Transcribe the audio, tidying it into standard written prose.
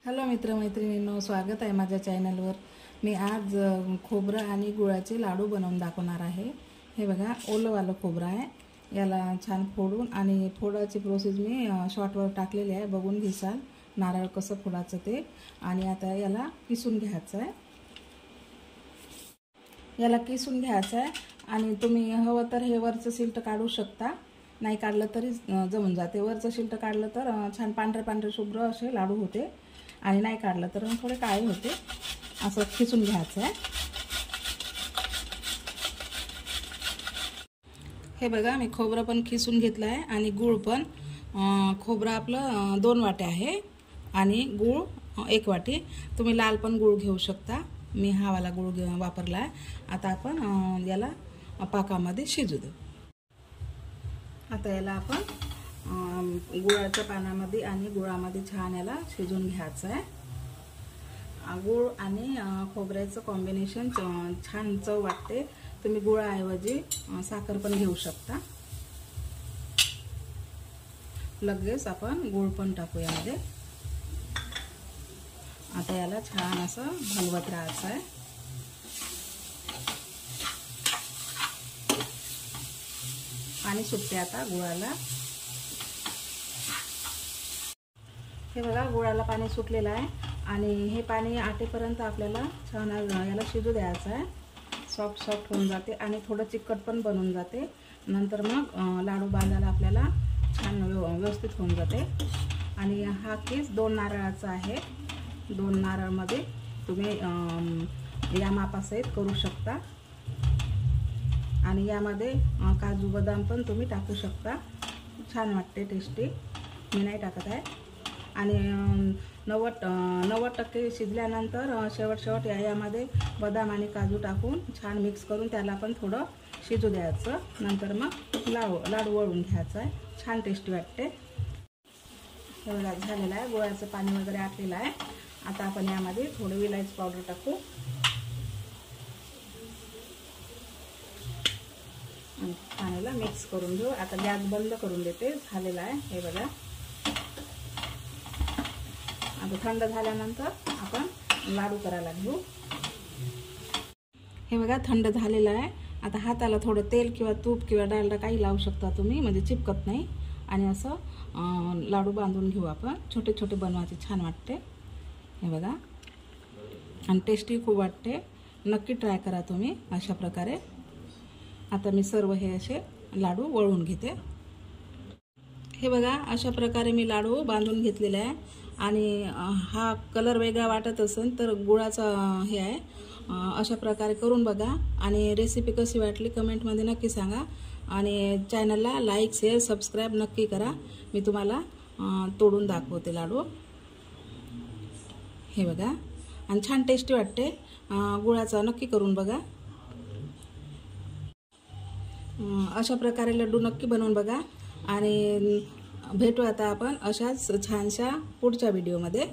Hello मित्रमैत्रिणींनो, स्वागत आहे माझ्या चॅनलवर। मी आज खोबरं आणि गुळाचे लाडू बनवून दाखवणार आहे। हे बघा, ओलंवालं खोबरं आहे। याला छान फोडून आणि फोडायची प्रोसेस मी शॉर्टवर टाकलेली आहे, बघून घेसाल नारळ कसं फोडायचं ते। आणि आता याला किसून घ्यायचं आहे। याला किसून घ्यायचं आहे आणि तुम्ही हवं तर हे वरचं सिल्ट काढू शकता, नाही काढलं तरी जमून जाते। वरचं सिल्ट काढलं तर छान पांढरे पांढरे शुभ्र असे लाडू होते आणि नाही काढलं तर थोडे काळे होते। असं खिसून घ्यायचं आहे। हे बघा, मी खोबरं पण खिसून घेतलं आहे आणि गूळ पण। खोबरं आपलं 2 वाट्या आहे आणि गूळ 1 वाटी। तुम्ही लाल पण गूळ घेऊ शकता, मी हा वाला गूळ वापरला आहे। आता आपण याला पाकामध्ये शिजू देऊ। आता याला आपण गुळाच्या पाण्यामध्ये आणि गुळामध्ये छान याला शिजून घ्यायचं आहे। गूळ आणि खोबऱ्याचं कॉम्बिनेशन छान चव वाटते। तुम्ही गुळाऐवजी साखर पण घेऊ शकता। लगेच आपण गूळ पण टाकू यामध्ये। आता याला छान असं हलवत राहायचं आहे। पाणी सुटते आता गुळाला। हे बघा, गुळाला पाणी सुटलेलं आहे आणि हे पाणी आटेपर्यंत आपल्याला छान याला शिजू द्यायचं आहे। सॉफ्ट होऊन जाते आणि थोडं चिकट पण बनून जाते। नंतर मग लाडू बांधायला आपल्याला छान व्यवस्थित होऊन जाते। आणि हा केस 2 नारळाचा आहे। 2 नारळमध्ये तुम्ही या मापासहित करू शकता आणि यामध्ये काजू बदाम पण तुम्ही टाकू शकता, छान वाटते, टेस्टी। मी नाही टाकत आहे। आणि 90% शिजल्यानंतर शेवट यामध्ये बदाम आणि काजू टाकून छान मिक्स करून त्याला पण थोडं शिजू द्यायचं। नंतर मग लाडू वळून घ्यायचा आहे, छान टेस्टी वाटते। हे बघा, झालेलं आहे, गुळाचं पाणी वगैरे आटलेलं आहे। आता आपण यामध्ये थोडी विलायची पावडर टाकू आणि पाण्याला मिक्स करून घेऊ। आता गॅस बंद करून देते, झालेला आहे। हे बघा, आता थंड झाल्यानंतर आपण लाडू करायला घेऊ। हे बघा, थंड झालेलं आहे। आता हाताला थोडं तेल किंवा तूप किंवा डालडा काही लावू शकता तुम्ही, म्हणजे चिपकत नाही। आणि असं लाडू बांधून घेऊ आपण। छोटे छोटे बनवायचे, छान वाटते। हे बघा, आणि टेस्टी खूप वाटते। नक्की ट्राय करा तुम्ही अशा प्रकारे। आता मी सर्व हे असे लाडू वळून घेते। हे बघा, अशा प्रकारे मी लाडू बांधून घेतलेले आहे। आणि हा कलर वेगळा वाटत असेल तर गुळाचा हे आहे। अशा प्रकारे करून बघा आणि रेसिपी कशी वाटली कमेंटमध्ये नक्की सांगा। आणि चॅनलला लाईक, शेअर, सबस्क्राईब नक्की करा। मी तुम्हाला तोडून दाखवते लाडू। हे बघा, आणि छान टेस्टी वाटते। गुळाचा नक्की करून बघा। अशा प्रकारे लड्डू नक्की बनवून बघा आणि भेटू आता आपण अशाच छानशा पुढच्या व्हिडिओमध्ये।